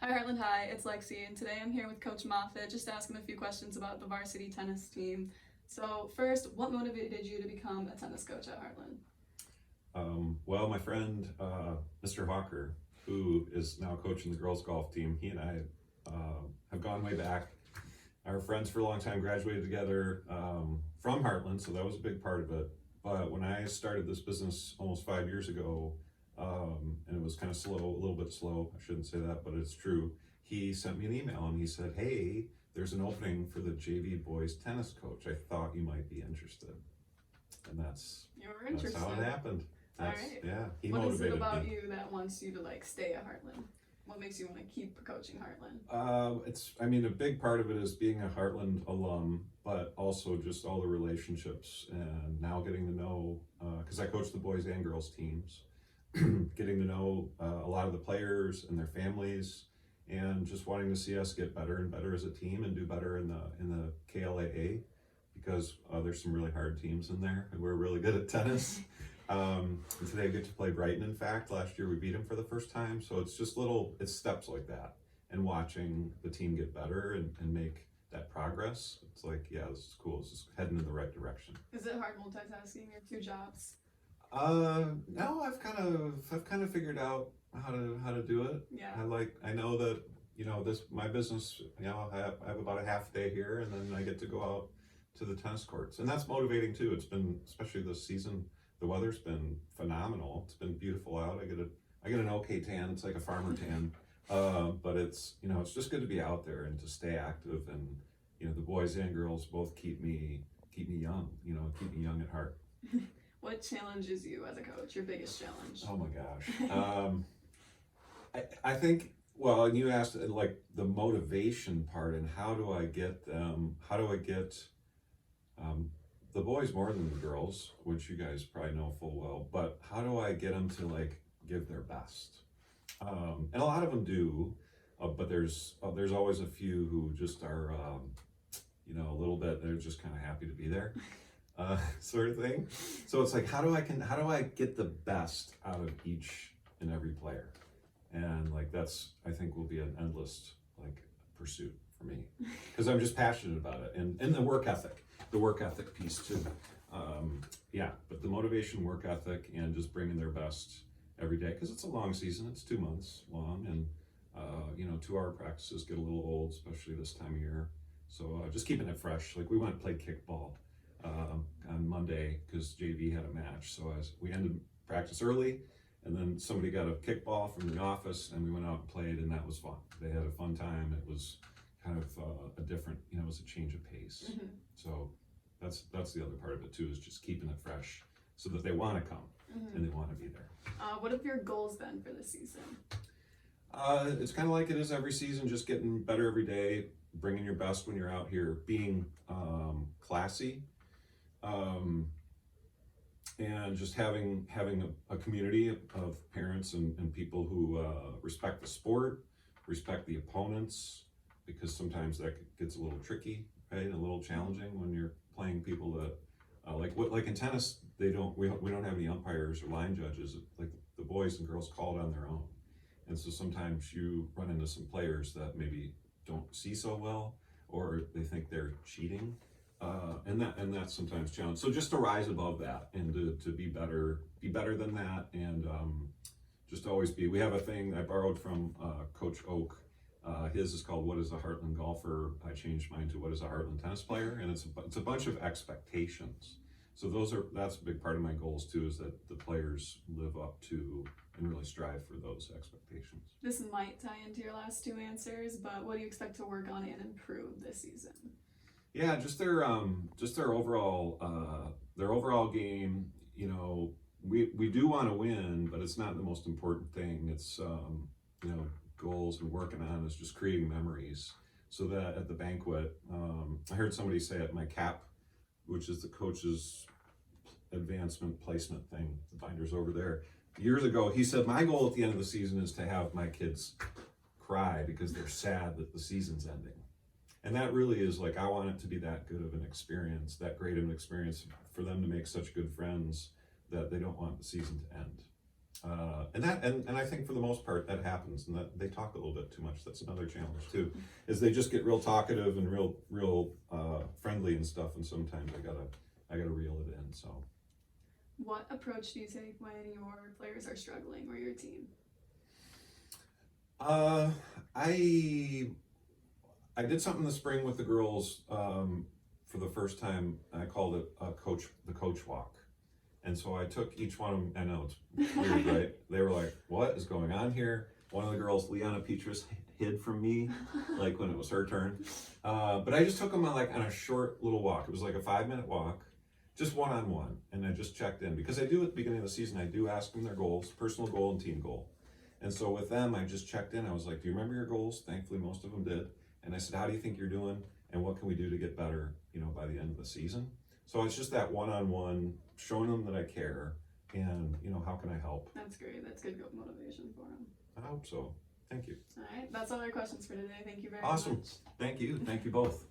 Hi Heartland, hi, it's Lexi, and today I'm here with Coach Moffat, just asking a few questions about the varsity tennis team. So first, what motivated you to become a tennis coach at Heartland? Well, my friend, Mr. Hawker, who is now coaching the girls golf team, he and I have gone way back. Our friends for a long time, graduated together from Heartland, so that was a big part of it. But when I started this business almost 5 years ago, and it was kind of slow, a little bit slow, I shouldn't say that, but it's true. He sent me an email and he said, "Hey, there's an opening for the JV boys tennis coach. I thought you might be interested." And You were interested. that's how it happened. That's, Alright. yeah, he What is it motivated about me. you that wants you to stay at Heartland? What makes you want to keep coaching Heartland? A big part of it is being a Heartland alum, but also just all the relationships and now getting to know, because I coach the boys and girls teams, getting to know a lot of the players and their families, and just wanting to see us get better and better as a team and do better in the KLAA, because there's some really hard teams in there, and we're really good at tennis. And today I get to play Brighton. In fact, last year we beat them for the first time. So it's just it's steps like that. And watching the team get better and make that progress, it's like, yeah, this is cool. This is heading in the right direction. Is it hard multitasking your two jobs? No, I've kind of figured out how to do it. Yeah. I know that, my business, I have about a half day here, and then I get to go out to the tennis courts. And that's motivating too. It's been, especially this season, the weather's been phenomenal. It's been beautiful out. I get an okay tan. It's like a farmer tan. But it's just good to be out there and to stay active. And the boys and girls both keep me young. Keep me young at heart. What challenges you as a coach? Your biggest challenge? Oh my gosh. I think, well, and you asked like the motivation part and how do I get the boys more than the girls, which you guys probably know full well, but how do I get them to like give their best? And a lot of them do, but there's always a few who just are, a little bit, they're just kind of happy to be there, sort of thing. So it's like, how do I get the best out of each and every player? And like, I think will be an endless like pursuit for me, because I'm just passionate about it, and the work ethic piece too. But the motivation, work ethic, and just bringing their best every day, because it's a long season. It's 2 months long, and 2-hour practices get a little old, especially this time of year. So just keeping it fresh. Like we went and played kickball on Monday because JV had a match. So we ended practice early, and then somebody got a kickball from the office, and we went out and played, and that was fun. They had a fun time. It was kind of a different, it was a change of pace. Mm-hmm. So that's the other part of it too, is just keeping it fresh so that they want to come Mm-hmm. and they want to be there. What have your goals been for this season? It's kind of like it is every season, just getting better every day, bringing your best when you're out here, being classy, and just having a community of parents and people who respect the sport, respect the opponents, because sometimes that gets a little tricky, right? And a little challenging when you're playing people that like in tennis, we don't have any umpires or line judges. Like the boys and girls call it on their own, and so sometimes you run into some players that maybe don't see so well, or they think they're cheating, and that's sometimes challenging. So just to rise above that and to be better than that, and just always be. We have a thing I borrowed from Coach Oak. His is called "What is a Heartland golfer?" I changed mine to "What is a Heartland tennis player?" And it's a bunch of expectations. So that's a big part of my goals too, is that the players live up to and really strive for those expectations. This might tie into your last two answers, but what do you expect to work on and improve this season? Yeah, just their overall game. We do want to win, but it's not the most important thing. It's goals and working on is just creating memories, so that at the banquet, I heard somebody say at my CAP, which is the coach's advancement placement thing, the binder's over there, years ago, he said, my goal at the end of the season is to have my kids cry because they're sad that the season's ending. And that really is like, I want it to be that good of an experience, that great of an experience for them to make such good friends that they don't want the season to end. And I think for the most part that happens, and that they talk a little bit too much. That's another challenge too, is they just get real talkative and real friendly and stuff, and sometimes I gotta reel it in. So What approach do you take when your players are struggling or your team? I did something this spring with the girls for the first time. I called it the coach walk. And so I took each one of them. I know it's weird, right? They were like, "What is going on here?" One of the girls, Liana Petrus, hid from me, like when it was her turn. But I just took them on a short little walk. It was like a 5-minute walk, just one-on-one, and I just checked in because I do at the beginning of the season. I do ask them their goals, personal goal and team goal. And so with them, I just checked in. I was like, "Do you remember your goals?" Thankfully, most of them did. And I said, "How do you think you're doing? And what can we do to get better? By the end of the season?" So it's just that one-on-one, showing them that I care, and how can I help? That's great. That's good motivation for them. I hope so. Thank you. All right, that's all our questions for today. Thank you very Awesome. much. Thank you. Thank you both.